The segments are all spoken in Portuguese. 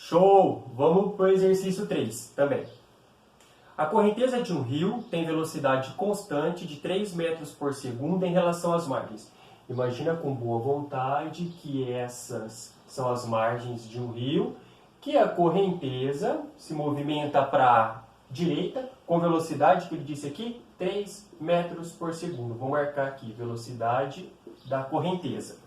Show! Vamos para o exercício 3 também. A correnteza de um rio tem velocidade constante de 3 metros por segundo em relação às margens. Imagina com boa vontade que essas são as margens de um rio, que a correnteza se movimenta para a direita com velocidade, que ele disse aqui, 3 metros por segundo. Vou marcar aqui, velocidade da correnteza.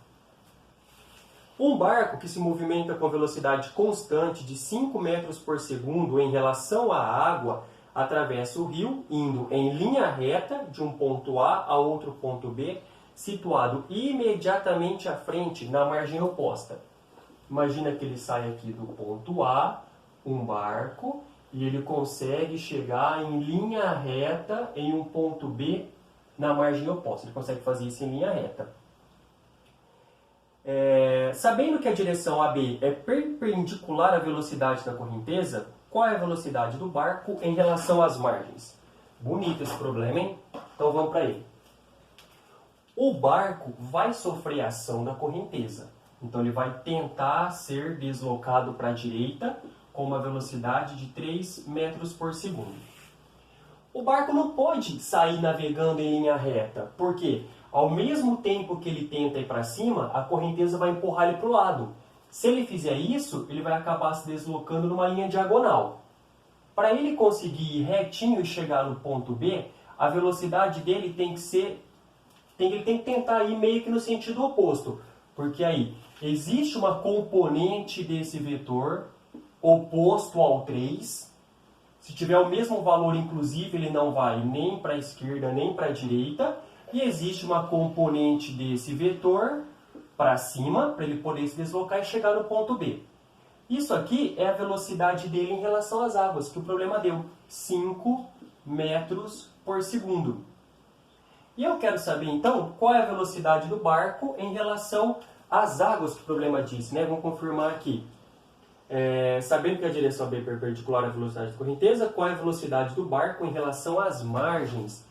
Um barco que se movimenta com velocidade constante de 5 metros por segundo em relação à água atravessa o rio, indo em linha reta de um ponto A a outro ponto B, situado imediatamente à frente na margem oposta. Imagina que ele sai aqui do ponto A, um barco, e ele consegue chegar em linha reta em um ponto B na margem oposta. Ele consegue fazer isso em linha reta. Sabendo que a direção AB é perpendicular à velocidade da correnteza, qual é a velocidade do barco em relação às margens? Bonito esse problema, hein? Então vamos para ele. O barco vai sofrer a ação da correnteza. Então ele vai tentar ser deslocado para a direita com uma velocidade de 3 metros por segundo. O barco não pode sair navegando em linha reta, porque ao mesmo tempo que ele tenta ir para cima, a correnteza vai empurrar ele para o lado. Se ele fizer isso, ele vai acabar se deslocando numa linha diagonal. Para ele conseguir ir retinho e chegar no ponto B, a velocidade dele tem que ser... ele tem que tentar ir meio que no sentido oposto. Porque aí existe uma componente desse vetor oposto ao 3. Se tiver o mesmo valor, inclusive, ele não vai nem para a esquerda nem para a direita. E existe uma componente desse vetor para cima, para ele poder se deslocar e chegar no ponto B. Isso aqui é a velocidade dele em relação às águas, que o problema deu 5 metros por segundo. E eu quero saber, então, qual é a velocidade do barco em relação às águas que o problema disse, né? Vamos confirmar aqui. Sabendo que a direção B é perpendicular à velocidade da correnteza, qual é a velocidade do barco em relação às margens?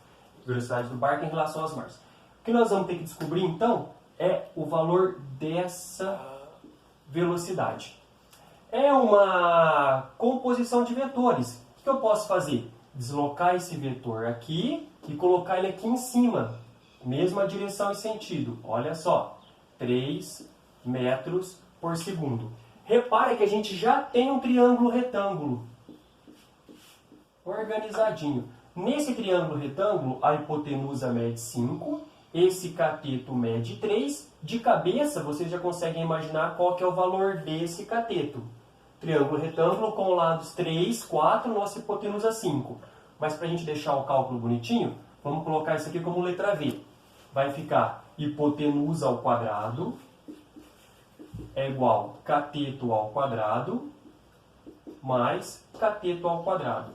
Velocidade do barco em relação às margens. O que nós vamos ter que descobrir, então, é o valor dessa velocidade. É uma composição de vetores. O que eu posso fazer? Deslocar esse vetor aqui e colocar ele aqui em cima. Mesma direção e sentido. Olha só, 3 metros por segundo. Repare que a gente já tem um triângulo retângulo organizadinho. Nesse triângulo retângulo, a hipotenusa mede 5, esse cateto mede 3. De cabeça, vocês já conseguem imaginar qual que é o valor desse cateto. Triângulo retângulo com lados 3, 4, nossa hipotenusa 5. Mas para a gente deixar o cálculo bonitinho, vamos colocar isso aqui como letra V. Vai ficar hipotenusa ao quadrado é igual cateto ao quadrado mais cateto ao quadrado.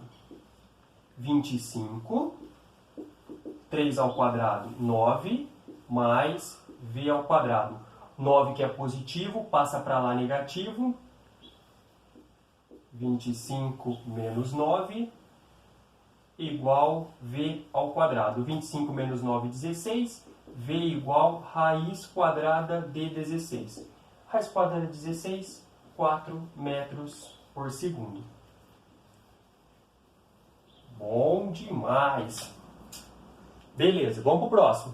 25, 3 ao quadrado, 9, mais V ao quadrado. 9 que é positivo, passa para lá negativo. 25 menos 9, igual V ao quadrado. 25 menos 9, 16. V igual raiz quadrada de 16. Raiz quadrada de 16, 4 metros por segundo. Bom demais! Beleza, vamos para o próximo.